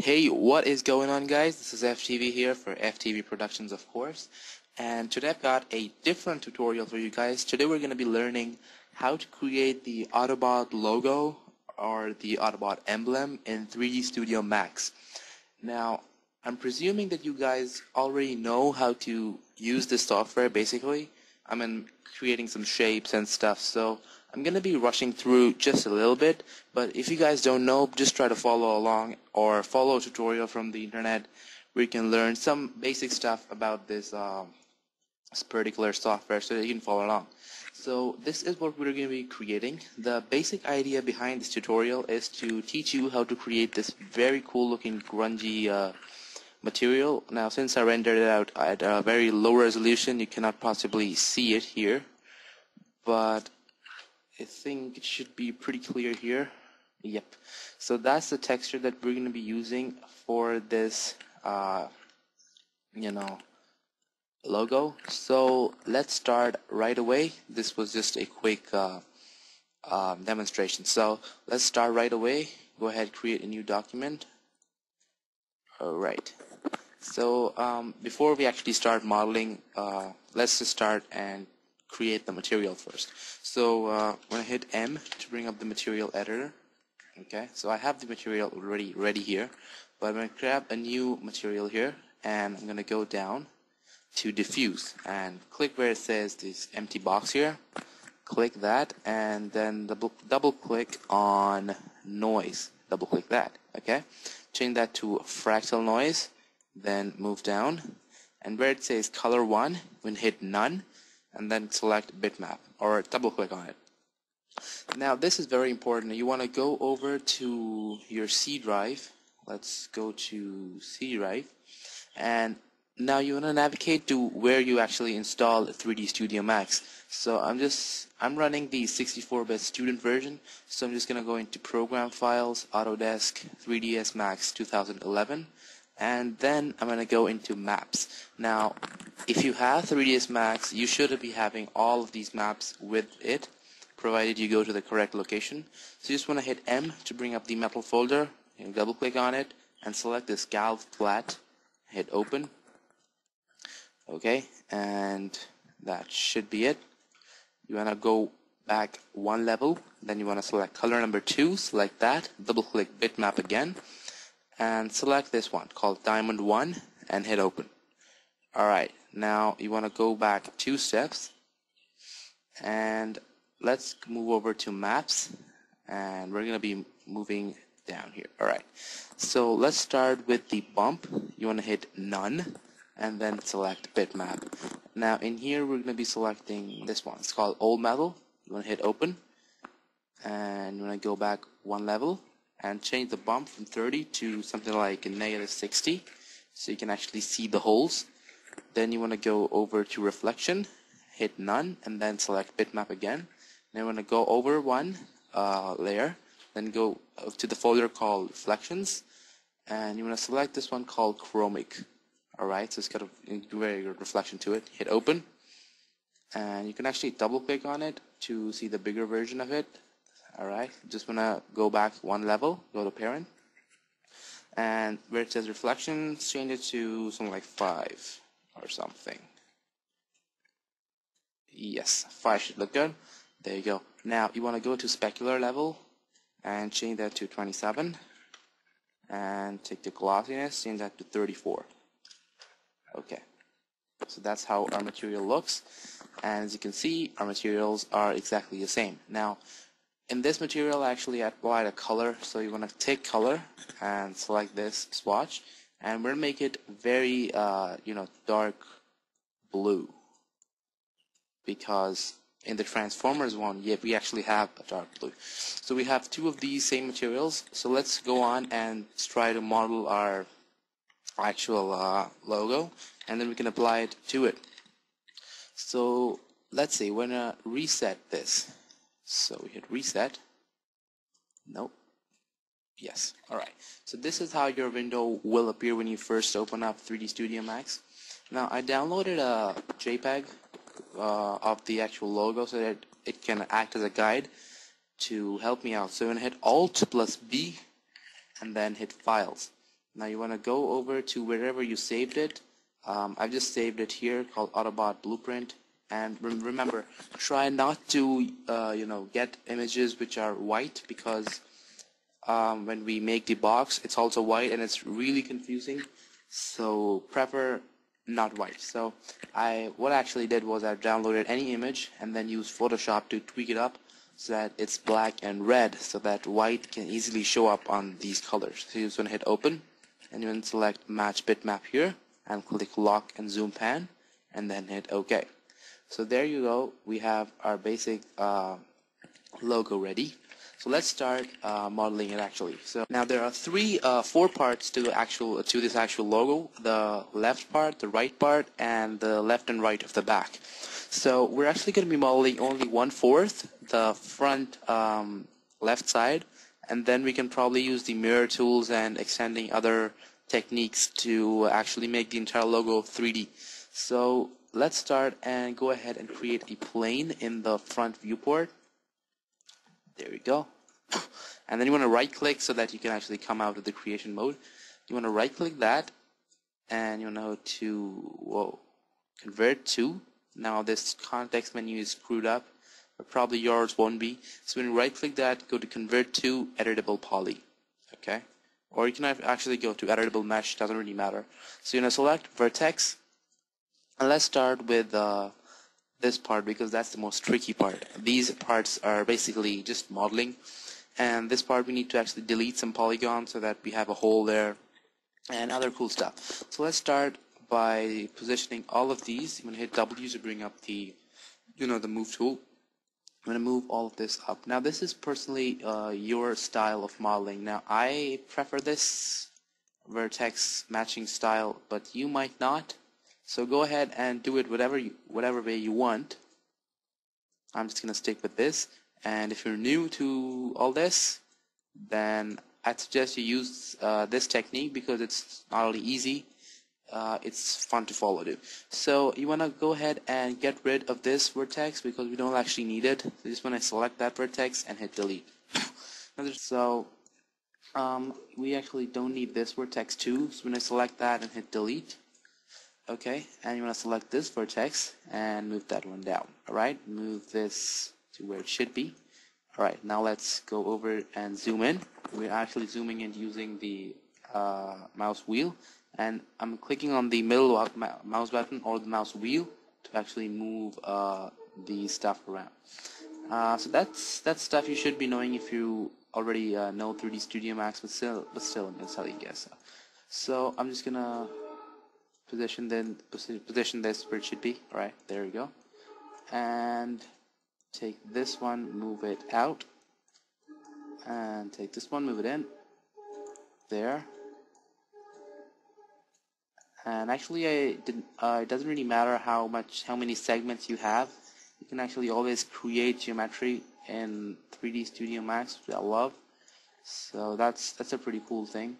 Hey, what is going on, guys? This is FTV here for FTV Productions, of course. And today I've got a different tutorial for you guys. Today we're going to be learning how to create the Autobot logo or the Autobot emblem in 3D Studio Max. Now, I'm presuming that you guys already know how to use this software, basically. Creating some shapes and stuff, so I'm going to be rushing through just a little bit, but if you guys don't know, just try to follow along or follow a tutorial from the internet where you can learn some basic stuff about this particular software so that you can follow along. So this is what we're going to be creating. The basic idea behind this tutorial is to teach you how to create this very cool looking grungy material. Now, since I rendered it out at a very low resolution, you cannot possibly see it here, but I think it should be pretty clear here. Yep. So that's the texture that we're going to be using for this, logo. So let's start right away. This was just a quick demonstration. So let's start right away. Go ahead, create a new document. Alright. So before we actually start modeling, let's just start and create the material first. So I'm going to hit M to bring up the material editor. Okay, so I have the material already ready here, but I'm going to grab a new material here, and I'm going to go down to diffuse and click where it says this empty box here. Click that, and then double click on noise. Double click that. Okay, change that to fractal noise. Then move down, and where it says color 1, when hit none, and then select bitmap or double click on it. Now this is very important. You want to go over to your C drive. Let's go to C drive, and now you want to navigate to where you actually install 3D Studio Max. So I'm running the 64-bit student version, so I'm just gonna go into Program Files, Autodesk 3ds Max 2011. And then I'm going to go into maps. Now, if you have 3ds Max, you should be having all of these maps with it, provided you go to the correct location. So you just want to hit M to bring up the metal folder, and double click on it, and select this galv flat, hit open. Okay, and that should be it. You want to go back one level, then you want to select color number 2, select that, double click bitmap again, and select this one called Diamond 1 and hit open. Alright, now you want to go back 2 steps, and let's move over to maps, and we're going to be moving down here. Alright, so let's start with the bump. You want to hit none and then select bitmap. Now in here we're going to be selecting this one. It's called old metal. You want to hit open, and you want to go back one level and change the bump from 30 to something like a -60, so you can actually see the holes. Then you want to go over to reflection, hit none, and then select bitmap again. Then you want to go over one layer, then go to the folder called reflections, and you want to select this one called chromic. Alright, so it's got a very good reflection to it. Hit open, and you can actually double click on it to see the bigger version of it. Alright, just want to go back one level, go to parent, and where it says reflections, change it to something like 5 or something. Yes, 5 should look good. There you go. Now you want to go to specular level and change that to 27, and take the glossiness, change that to 34. Okay, so that's how our material looks, and as you can see, our materials are exactly the same. Now in this material, actually, I applied a color, so you want to take color and select this swatch, and we're going to make it very, dark blue, because in the Transformers one, we actually have a dark blue. So we have 2 of these same materials, so let's go on and try to model our actual logo, and then we can apply it to it. So let's see, we're going to reset this. So we hit reset. Nope. Yes. Alright. So this is how your window will appear when you first open up 3D Studio Max. Now I downloaded a JPEG of the actual logo so that it can act as a guide to help me out. So I'm going to hit Alt plus B and then hit Files. Now you want to go over to wherever you saved it. I've just saved it here, called Autobot Blueprint. And remember, try not to get images which are white, because when we make the box, it's also white and it's really confusing. So prefer not white. So what I actually did was I downloaded any image and then used Photoshop to tweak it up so that it's black and red, so that white can easily show up on these colors. So you're just going to hit open, and you're going to select match bitmap here and click lock and zoom pan, and then hit OK. So there you go. We have our basic logo ready. So let's start modeling it actually. So now there are four parts to this actual logo: the left part, the right part, and the left and right of the back. So we're actually going to be modeling only 1/4, the front left side, and then we can probably use the mirror tools and extending other techniques to actually make the entire logo 3D. So let's start and go ahead and create a plane in the front viewport. There we go. And then you want to right click so that you can actually come out of the creation mode. You want to right click that, and you want to go to convert to. Now this context menu is screwed up, but probably yours won't be. So when you right click that, go to convert to editable poly. Okay? Or you can actually go to editable mesh, doesn't really matter. So you're going to select vertex, and let's start with this part because that's the most tricky part. These parts are basically just modeling, and this part we need to actually delete some polygons so that we have a hole there and other cool stuff. So let's start by positioning all of these. I'm going to hit W to bring up the the move tool. I'm going to move all of this up. Now this is personally your style of modeling. Now I prefer this vertex matching style, but you might not. So go ahead and do it whatever way you want. I'm just going to stick with this. And if you're new to all this, then I'd suggest you use this technique because it's not only easy, it's fun to follow too. So you want to go ahead and get rid of this vertex because we don't actually need it. So you just want to select that vertex and hit delete. So we actually don't need this vertex too. So we're going to select that and hit delete. Okay, and you want to select this vertex and move that one down. Alright, move this to where it should be. Alright, now let's go over and zoom in. We're actually zooming in using the mouse wheel, and I'm clicking on the middle mouse button or the mouse wheel to actually move the stuff around. So that's stuff you should be knowing if you already know 3D Studio Max, but still I'm going to tell you guys. So I'm just going to position this where it should be. Alright, there we go. And take this one, move it out, and take this one, move it in. There. And actually, it doesn't really matter how many segments you have. You can actually always create geometry in 3D Studio Max, which I love. So that's a pretty cool thing.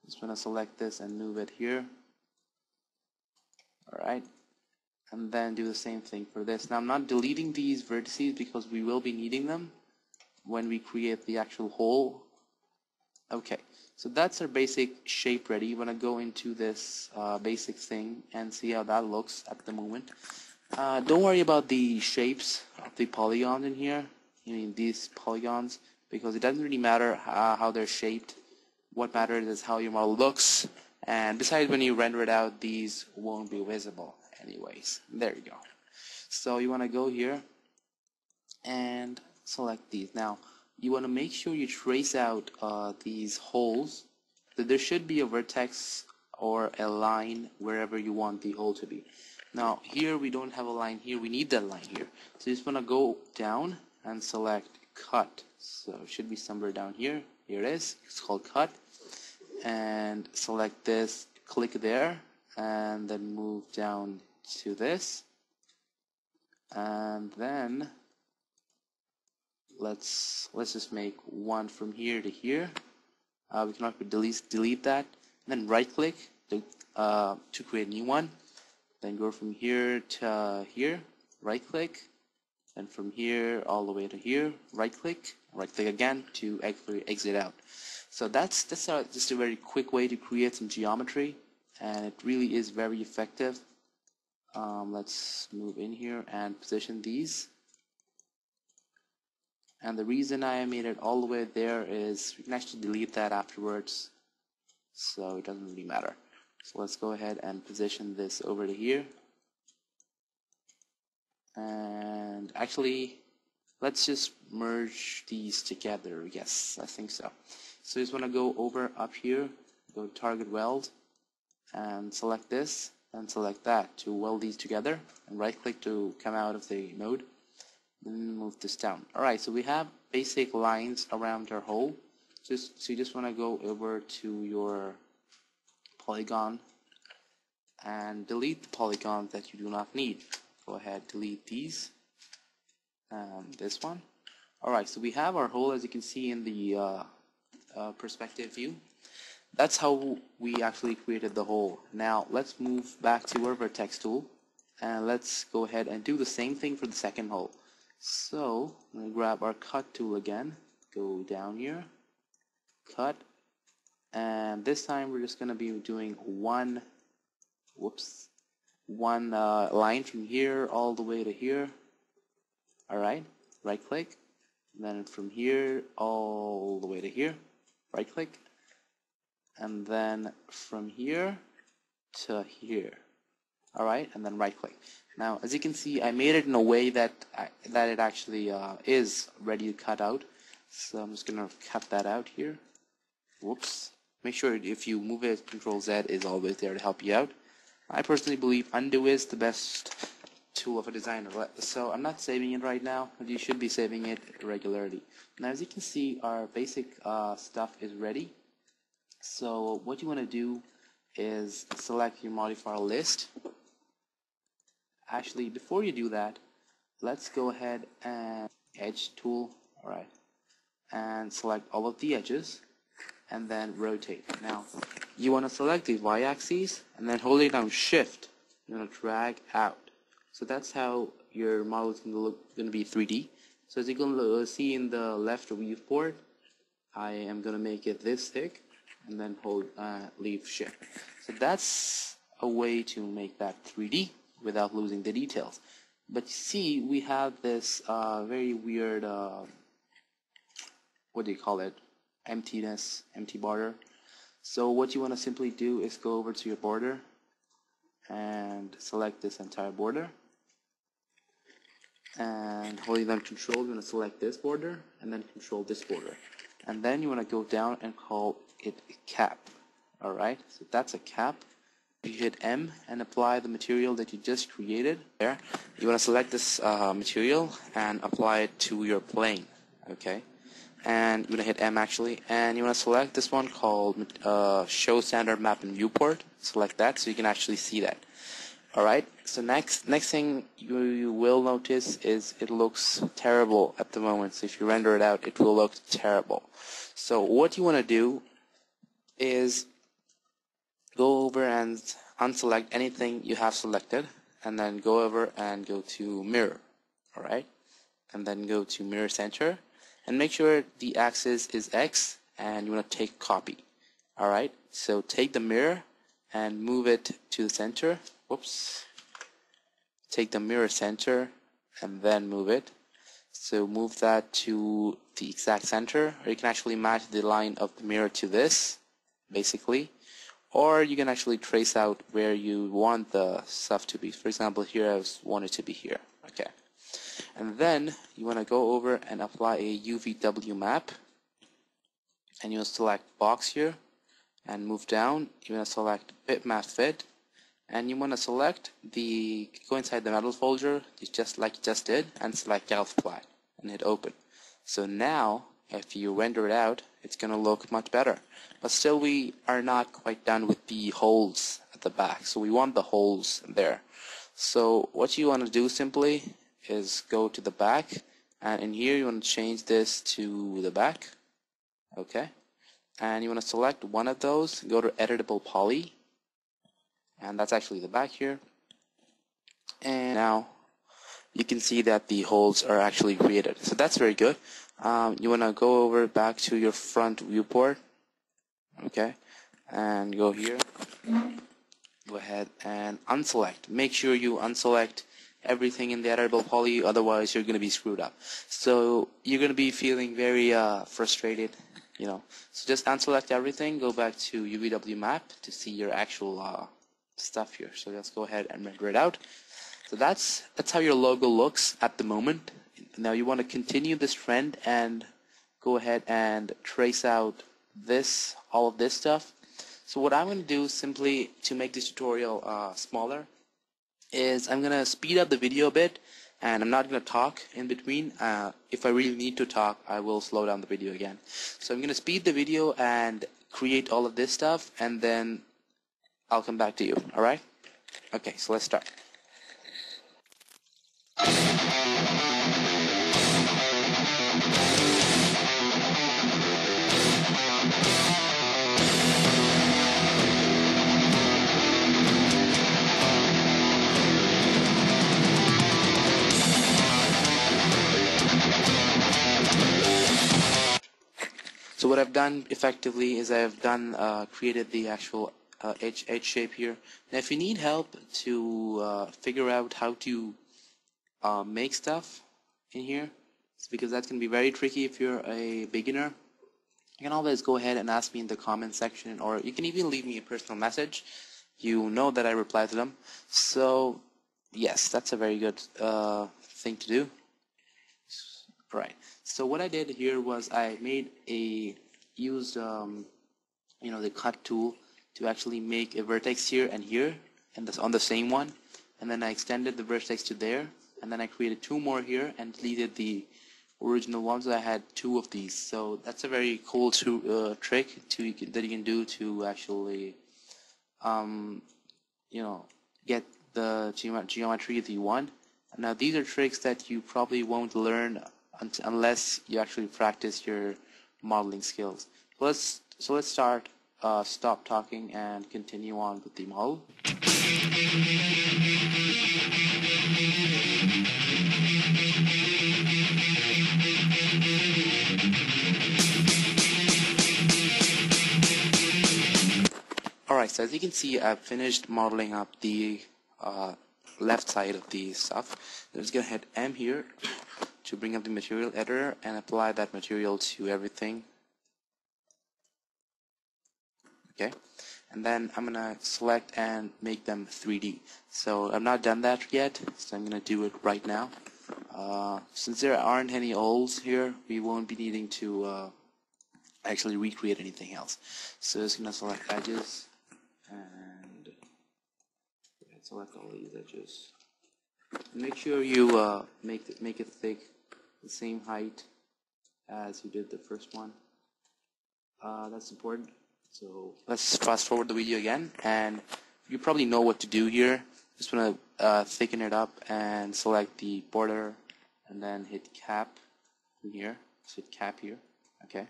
Just gonna select this and move it here. Alright, and then do the same thing for this. Now I'm not deleting these vertices because we will be needing them when we create the actual hole. Okay, so that's our basic shape ready. You want to go into this basic thing and see how that looks at the moment. Don't worry about the shapes of the polygons in here, these polygons, because it doesn't really matter how they're shaped. What matters is how your model looks. And besides, when you render it out, these won't be visible anyways. There you go. So you want to go here and select these. Now you want to make sure you trace out these holes. So there should be a vertex or a line wherever you want the hole to be. Now here we don't have a line here, we need that line here. So you just want to go down and select cut. So it should be somewhere down here. Here it is. It's called cut. And select this, click there, and then move down to this, and then let's just make one from here to here. We can delete that, and then right click to create a new one, then go from here to here, right click, and from here all the way to here, right click again to exit out. So that's just a very quick way to create some geometry, and it really is very effective. Let's move in here and position these. And the reason I made it all the way there is we can actually delete that afterwards, so it doesn't really matter. So let's go ahead and position this over to here. And actually, let's just merge these together. Yes, I think so. So you just want to go over up here, go to target weld, and select this, and select that to weld these together, and right click to come out of the node. Then move this down. Alright, so we have basic lines around our hole. So you just want to go over to your polygon and delete the polygons that you do not need. Go ahead, delete these and this one. Alright, so we have our hole, as you can see in the perspective view. That's how we actually created the hole. Now let's move back to our vertex tool, and let's go ahead and do the same thing for the second hole. So I'm going to grab our cut tool again, go down here, cut, and this time we're just going to be doing one line from here all the way to here. Alright, right click, and then from here all the way to here, right click, and then from here to here. Alright, and then right click. Now as you can see, I made it in a way that it actually is ready to cut out. So I'm just gonna cut that out here. Whoops. Make sure if you move it, Control Z is always there to help you out. I personally believe undo is the best tool of a designer. So I'm not saving it right now, but you should be saving it regularly. Now as you can see, our basic stuff is ready. So what you want to do is select your modifier list. Actually, before you do that, let's go ahead and edge tool, alright, and select all of the edges and then rotate. Now you want to select the y-axis and then holding down shift, you're going to drag out. So that's how your model is going to be 3D. So as you can see in the left viewport, I am going to make it this thick and then hold leave shift. So that's a way to make that 3D without losing the details. But you see, we have this very weird, what do you call it, empty border. So what you want to simply do is go over to your border and select this entire border, and holding down Control, you're going to select this border and then Control this border, and then you want to go down and call it a cap. Alright, so that's a cap. You hit M and apply the material that you just created there. You want to select this material and apply it to your plane. Okay, and you're going to hit M actually, and you want to select this one called Show Standard Map and Viewport. Select that so you can actually see that. Alright, so next thing you will notice is it looks terrible at the moment. So if you render it out, it will look terrible. So what you want to do is go over and unselect anything you have selected, and then go over and go to mirror. Alright, and then go to mirror center and make sure the axis is X, and you want to take copy. Alright, so take the mirror and move it to the center. Whoops. Take the mirror center and then move it. So move that to the exact center, or you can actually match the line of the mirror to this, basically. Or you can actually trace out where you want the stuff to be. For example, here I want it to be here. Okay. And then you want to go over and apply a Uvw map. And you'll select box here and move down. You want to select bitmap fit. And you want to select go inside the metal folder, just like you just did, and select Galfplat and hit open. So now, if you render it out, it's going to look much better. But still, we are not quite done with the holes at the back. So we want the holes there. So what you want to do simply is go to the back, and in here you want to change this to the back. Okay. And you want to select one of those, go to Editable Poly. And that's actually the back here. And now you can see that the holes are actually created. So that's very good. You want to go over back to your front viewport Okay, and go here. Go ahead and unselect. Make sure you unselect everything in the editable poly, otherwise you're going to be screwed up. So you're going to be feeling very frustrated, you know. So just unselect everything, go back to Uvw Map to see your actual stuff here. So let's go ahead and render it out. So that's how your logo looks at the moment. Now you want to continue this trend and go ahead and trace out this, all of this stuff. So what I'm going to do simply to make this tutorial smaller is I'm going to speed up the video a bit, and I'm not going to talk in between. If I really need to talk, I will slow down the video again. So I'm going to speed the video and create all of this stuff, and then I'll come back to you. Alright? Okay, so let's start. So what I've done effectively is I've done created the actual edge shape here. Now if you need help to figure out how to make stuff in here, it's because that's going to be very tricky if you're a beginner, you can always go ahead and ask me in the comment section, or you can even leave me a personal message. You know that I reply to them. So yes, that's a very good thing to do. Right. So what I did here was I used the cut tool to actually make a vertex here and here, and this on the same one, and then I extended the vertex to there, and then I created two more here and deleted the original ones. I had two of these. So that's a very cool trick that you can do to actually get the geometry that you want. Now these are tricks that you probably won't learn unless you actually practice your modeling skills. So let's stop talking and continue on with the model. Alright, so as you can see, I've finished modeling up the left side of the stuff. I'm just going to hit M here to bring up the material editor and apply that material to everything. Okay, and then I'm gonna select and make them 3D. So I've not done that yet, so I'm gonna do it right now. Since there aren't any holes here, we won't be needing to actually recreate anything else. So just gonna select edges and select all these edges. Make sure you make it thick, the same height as you did the first one. That's important. So let's fast forward the video again, and you probably know what to do here. Just want to thicken it up and select the border, and then hit cap in here. So hit cap here. Okay.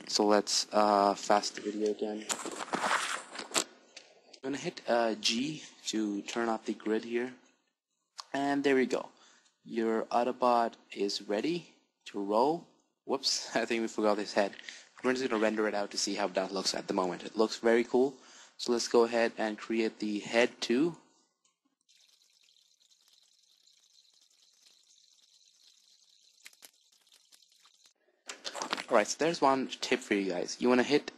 So let's fast the video again. I'm gonna hit G to turn off the grid here, and there we go. Your Autobot is ready to roll. Whoops, I think we forgot his head. We're just going to render it out to see how that looks at the moment. It looks very cool. So let's go ahead and create the head too. Alright, so there's one tip for you guys. You want to hit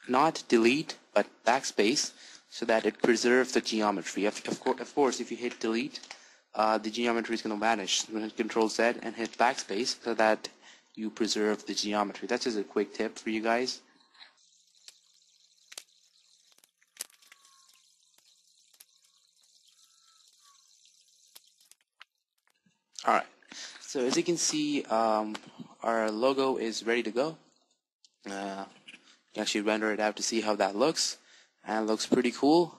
not delete, but backspace, so that it preserves the geometry. Of course, if you hit delete, the geometry is going to vanish. You're going to hit Control Z and hit backspace so that you preserve the geometry. That's just a quick tip for you guys. Alright, so as you can see, our logo is ready to go. You can actually render it out to see how that looks, and it looks pretty cool.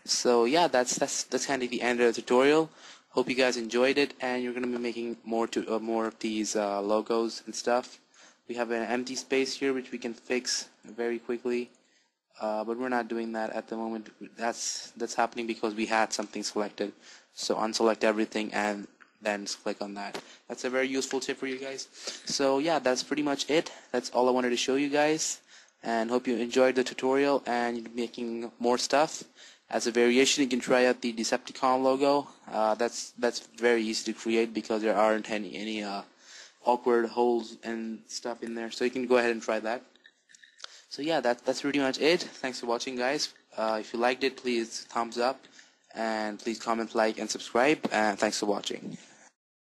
So yeah, that's kind of the end of the tutorial. Hope you guys enjoyed it, and you're going to be making more of these logos and stuff. We have an empty space here which we can fix very quickly, but we're not doing that at the moment. That's happening because we had something selected. So unselect everything and then click on that. That's a very useful tip for you guys. So yeah, that's pretty much it. That's all I wanted to show you guys. and hope you enjoyed the tutorial and you're making more stuff. As a variation, you can try out the Decepticon logo. That's very easy to create because there aren't any awkward holes and stuff in there, so you can go ahead and try that. So yeah, that's pretty much it. Thanks for watching, guys. If you liked it, please thumbs up, and please comment, like, and subscribe, and thanks for watching.